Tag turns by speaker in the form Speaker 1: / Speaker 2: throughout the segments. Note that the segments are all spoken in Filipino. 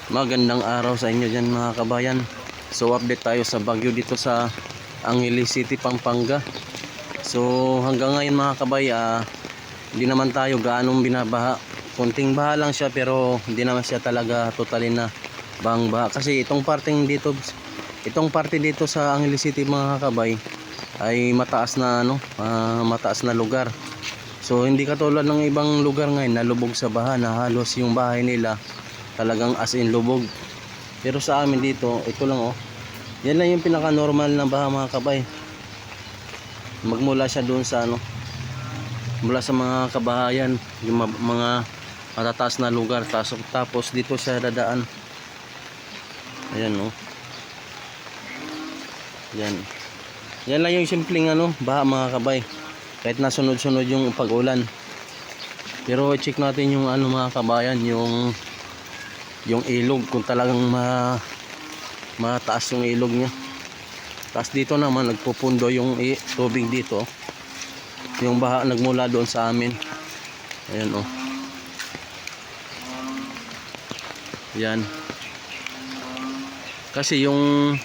Speaker 1: Magandang araw sa inyo dyan mga kabayan. So update tayo sa bagyo dito sa Angeles City, Pampanga. So hanggang ngayon mga kabay, hindi naman tayo gaanong binabaha. Kunting baha lang siya pero hindi naman siya talaga totally na bahang baha. Kasi itong parte dito sa Angeles City mga kabay ay mataas na mataas na lugar. So hindi katulad ng ibang lugar ngayon na lubog sa baha, na halos yung bahay nila talagang as in lubog. Pero sa amin dito, ito lang yan lang yung pinaka normal na baha mga kabay. Magmula siya doon sa mula sa mga kabahayan, yung mga matataas na lugar, tapos dito siya dadaan. Ayan yan lang yung simpleng baha mga kabay, kahit nasunod-sunod yung pag-ulan. Pero check natin yung mga kabayan, yung ilog, kung talagang mataas yung ilog niya. Tapos dito naman nagpupundo yung tubig dito. Yung baha nagmula doon sa amin. Ayan yan. Kasi yung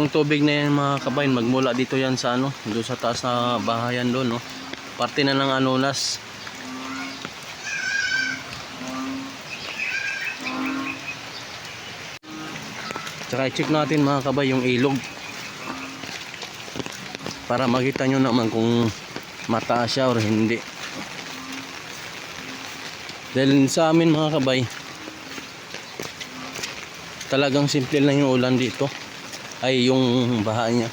Speaker 1: tubig na yan mga kabayan, magmula dito yan sa doon sa taas na bahayan doon parte na ng Anonas. Tsaka i-check natin mga kabay yung ilog para makita nyo naman kung mataas siya or hindi. Dahil sa amin mga kabay, talagang simple lang yung ulan dito, ay yung baha niya.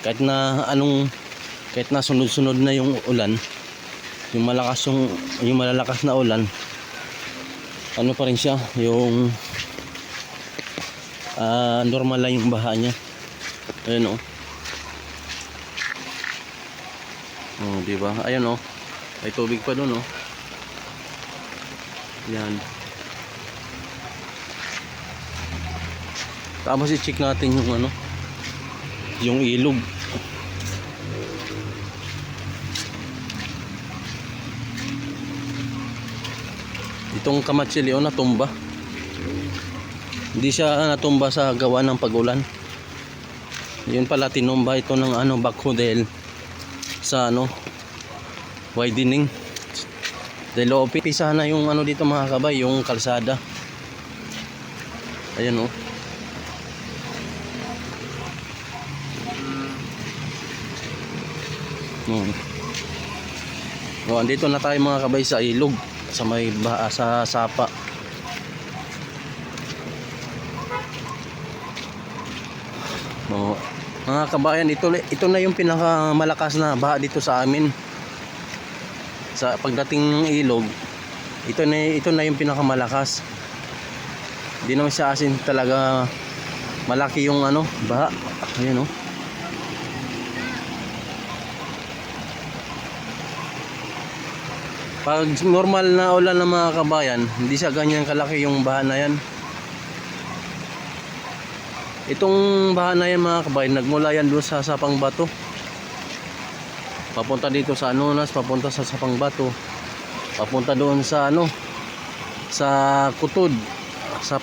Speaker 1: Kahit na sunod-sunod na yung ulan, yung malalakas na ulan, pa rin siya, yung normal lang yung baha niya. Ayun diba? Ayun may tubig pa doon yan. Tapos i-check natin yung ilog. Itong Kamatsili natumba. Hindi siya natumba sa gawa ng pag-ulan. Yun pala, tinumba ito ng backhoe dahil sa widening. Dahil pisa na yung dito mga kabay, yung kalsada. Ayan andito na tayo mga kabay sa ilog, sa may sa sapa. Mga kabayan, ito na yung pinakamalakas na baha dito sa amin. Sa pagdating ng ilog, ito na yung pinakamalakas. Hindi naman siya asin talaga malaki yung baha. Ayan Pag normal na ulan ng mga kabayan, hindi siya ganyan kalaki yung baha na yan. Itong baha na yan mga kabayan, nagmula yan doon sa Sapang Bato, papunta dito sa Anonas, papunta sa Sapang Bato, papunta doon sa sa Kutod, sa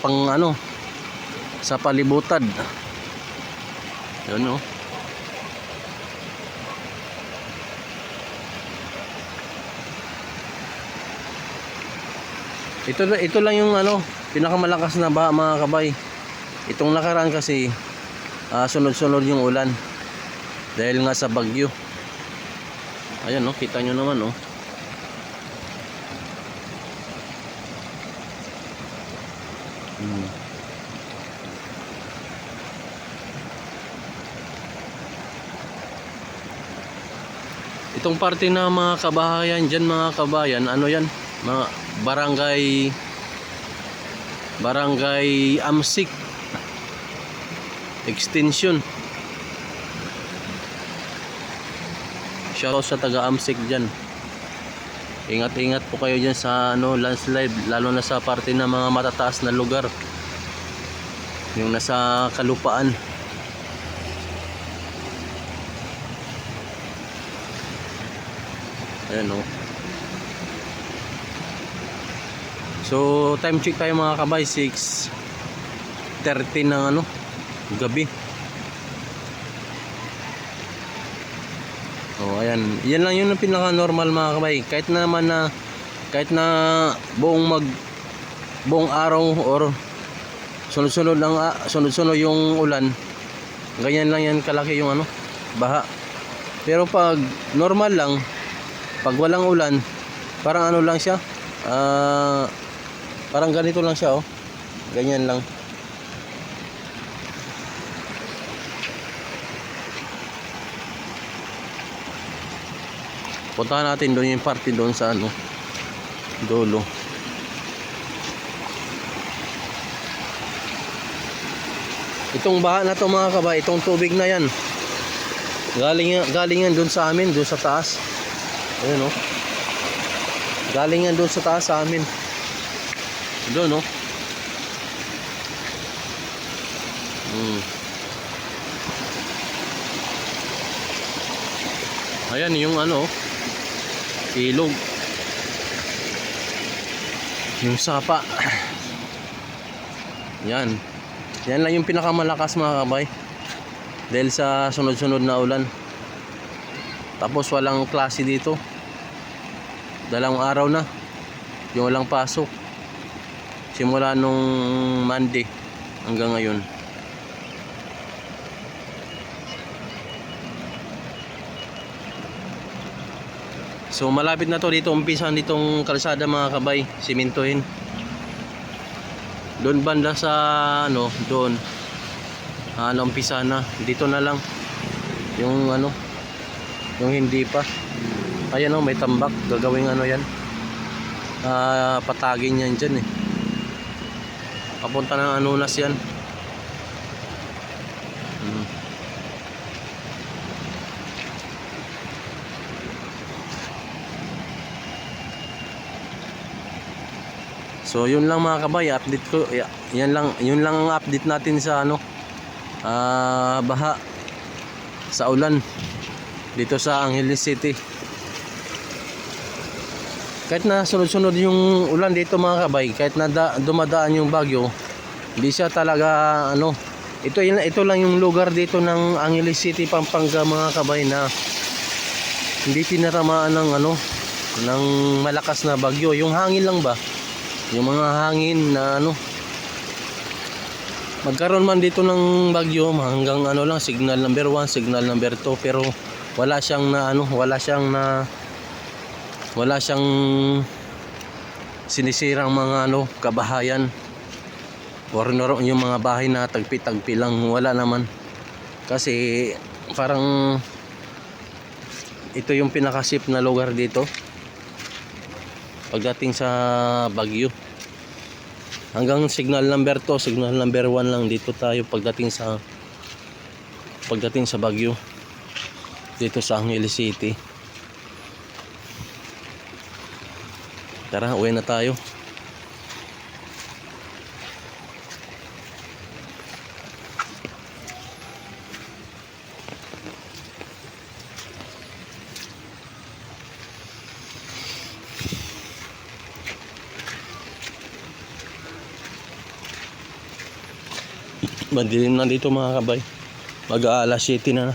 Speaker 1: sa Palibutad. Yun ito lang yung pinakamalakas na baha mga kabay. Itong nakaraan kasi sunod-sunod yung ulan dahil nga sa bagyo. Ayan kita nyo naman Itong parte na mga kabahayan dyan mga kabayan, yan, mga barangay Amsik Extension. Shoutout sa taga Amsik dyan. Ingat-ingat po kayo dyan sa landslide, lalo na sa parte ng mga matataas na lugar, yung nasa kalupaan. Ayan So time check tayo mga kabay, 6 8:30 ng ano, gabi. Oh, ayan. Yan lang yun ang pinaka-normal mga kabay. Kahit na buong araw or sunod-sunod yung ulan, ganyan lang yan kalaki yung ano, baha. Pero pag normal lang, pag walang ulan, parang ano lang siya, parang ganito lang siya, oh. Ganyan lang. Puntahan natin doon yung party doon sa ano, dulo. Itong baha na to mga kabay, itong tubig na yan, galing yan doon sa amin, doon sa taas. Ayun, oh. Galing yan doon sa taas sa amin. Doon, oh. Ayan yung ano, ilog, yung sapa. Yan lang yung pinakamalakas mga kabay, dahil sa sunod-sunod na ulan. Tapos walang klase dito, 2 araw na yung walang pasok, simula nung Monday hanggang ngayon. So malapit na to, dito umpisan ditong kalsada mga kabay, simintuhin. Doon banda sa ano, doon umpisa na, dito na lang yung ano, yung hindi pa. Ayan, oh, may tambak, gagawing ano yan, patagin yan dyan, eh. Papunta ng Anunas yan. So yun lang mga kabay, update ko. Yun lang ang update natin sa ano, baha sa ulan dito sa Angeles City. Kahit na sunod-sunod yung ulan dito mga kabay, kahit na dumadaan yung bagyo, hindi siya talaga ano. Ito lang yung lugar dito ng Angeles City, Pampanga mga kabay, na hindi tinatamaan ng ano, ng malakas na bagyo. Yung hangin lang ba, yung mga hangin na ano, magkaroon man dito ng bagyo, hanggang ano lang, signal number 1, signal number 2, pero wala siyang na ano, wala siyang sinisirang mga ano, kabahayan, or yung mga bahay na tagpi-tagpi lang, wala naman. Kasi parang ito yung pinaka-safe na lugar dito pagdating sa bagyo. Hanggang signal number 2, signal number 1 lang dito tayo pagdating sa bagyo dito sa Angeles City. Tara, uwi na tayo. Madilim na dito mga kabay, mag-aalas 7 na.